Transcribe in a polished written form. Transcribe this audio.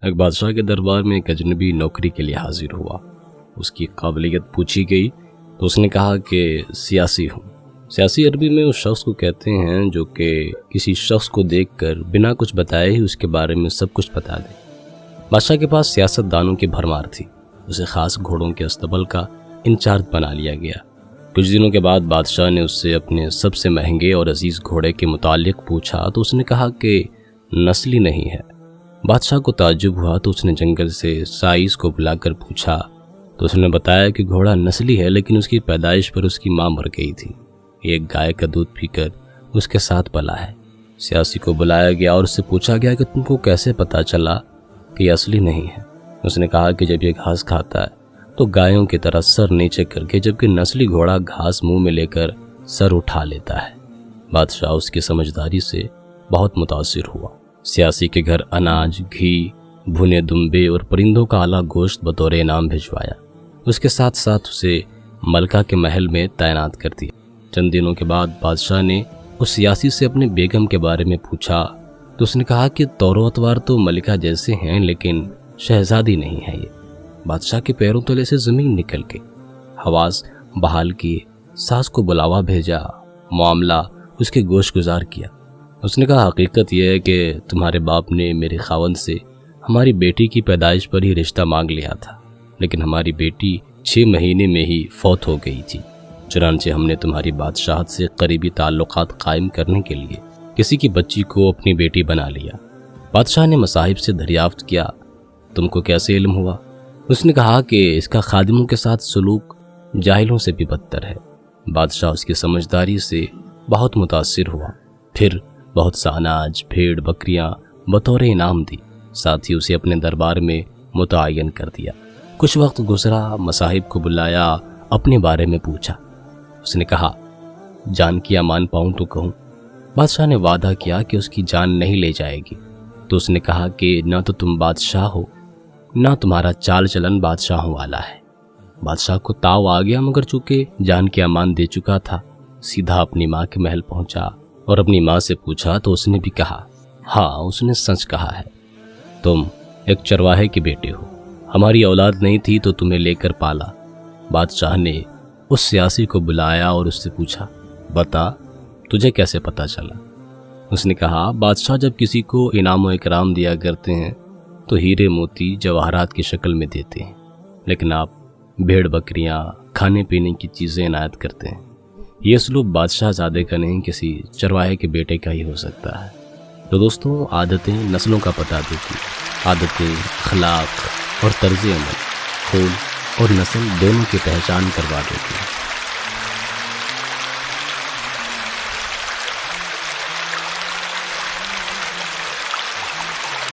ایک بادشاہ کے دربار میں ایک اجنبی نوکری کے لیے حاضر ہوا۔ اس کی قابلیت پوچھی گئی تو اس نے کہا کہ سیاسی ہوں۔ سیاسی عربی میں اس شخص کو کہتے ہیں جو کہ کسی شخص کو دیکھ کر بنا کچھ بتائے ہی اس کے بارے میں سب کچھ بتا دے۔ بادشاہ کے پاس سیاست دانوں کی بھرمار تھی۔ اسے خاص گھوڑوں کے استبل کا انچارج بنا لیا گیا۔ کچھ دنوں کے بعد بادشاہ نے اس سے اپنے سب سے مہنگے اور عزیز گھوڑے کے متعلق پوچھا تو اس نے کہا کہ نسلی نہیں ہے۔ بادشاہ کو تعجب ہوا تو اس نے جنگل سے سائز کو بلا کر پوچھا تو اس نے بتایا کہ گھوڑا نسلی ہے لیکن اس کی پیدائش پر اس کی ماں مر گئی تھی۔ ایک گائے کا دودھ پی کر اس کے ساتھ پلا ہے۔ سیاسی کو بلایا گیا اور اس سے پوچھا گیا کہ تم کو کیسے پتا چلا کہ یہ اصلی نہیں ہے؟ اس نے کہا کہ جب یہ گھاس کھاتا ہے تو گایوں کی طرح سر نیچے کر کے، جبکہ نسلی گھوڑا گھاس منہ میں لے کر سر اٹھا لیتا ہے۔ بادشاہ اس کی سمجھداری سے بہت متاثر ہوا۔ سیاسی کے گھر اناج، گھی، بھنے دمبے اور پرندوں کا اعلیٰ گوشت بطور انعام بھجوایا۔ اس کے ساتھ ساتھ اسے ملکہ کے محل میں تعینات کر دیا۔ چند دنوں کے بعد بادشاہ نے اس سیاسی سے اپنے بیگم کے بارے میں پوچھا تو اس نے کہا کہ طور و اتوار تو ملکہ جیسے ہیں لیکن شہزادی نہیں ہے یہ۔ بادشاہ کے پیروں تلے سے زمین نکل گئی۔ حواس بحال کیے، ساس کو بلاوا بھیجا، معاملہ اس کے گوش گزار کیا۔ اس نے کہا حقیقت یہ ہے کہ تمہارے باپ نے میرے خاوند سے ہماری بیٹی کی پیدائش پر ہی رشتہ مانگ لیا تھا، لیکن ہماری بیٹی 6 مہینے میں ہی فوت ہو گئی تھی۔ چنانچہ ہم نے تمہاری بادشاہت سے قریبی تعلقات قائم کرنے کے لیے کسی کی بچی کو اپنی بیٹی بنا لیا۔ بادشاہ نے مصاحب سے دریافت کیا تم کو کیسے علم ہوا؟ اس نے کہا کہ اس کا خادموں کے ساتھ سلوک جاہلوں سے بھی بدتر ہے۔ بادشاہ اس کی سمجھداری سے بہت متاثر ہوا، پھر بہت سا اناج، بھیڑ بکریاں بطور انعام دی، ساتھ ہی اسے اپنے دربار میں متعین کر دیا۔ کچھ وقت گزرا، مصاحب کو بلایا، اپنے بارے میں پوچھا۔ اس نے کہا جان کی امان پاؤں تو کہوں؟ بادشاہ نے وعدہ کیا کہ اس کی جان نہیں لے جائے گی۔ تو اس نے کہا کہ نہ تو تم بادشاہ ہو، نہ تمہارا چال چلن بادشاہوں والا ہے۔ بادشاہ کو تاؤ آ گیا، مگر چونکہ جان کی امان دے چکا تھا، سیدھا اپنی ماں کے محل پہنچا اور اپنی ماں سے پوچھا تو اس نے بھی کہا ہاں، اس نے سچ کہا ہے، تم ایک چرواہے کے بیٹے ہو، ہماری اولاد نہیں تھی تو تمہیں لے کر پالا۔ بادشاہ نے اس سیاسی کو بلایا اور اس سے پوچھا بتا تجھے کیسے پتا چلا؟ اس نے کہا بادشاہ جب کسی کو انعام و اکرام دیا کرتے ہیں تو ہیرے موتی جواہرات کی شکل میں دیتے ہیں، لیکن آپ بھیڑ بکریاں، کھانے پینے کی چیزیں عنایت کرتے ہیں۔ یہ اسلوب بادشاہ زادے کا نہیں، کسی چرواہے کے بیٹے کا ہی ہو سکتا ہے۔ تو دوستوں، عادتیں نسلوں کا پتہ دیتی، عادتیں، اخلاق اور طرز عمل خون اور نسل دونوں کی پہچان کروا دیتی ہیں۔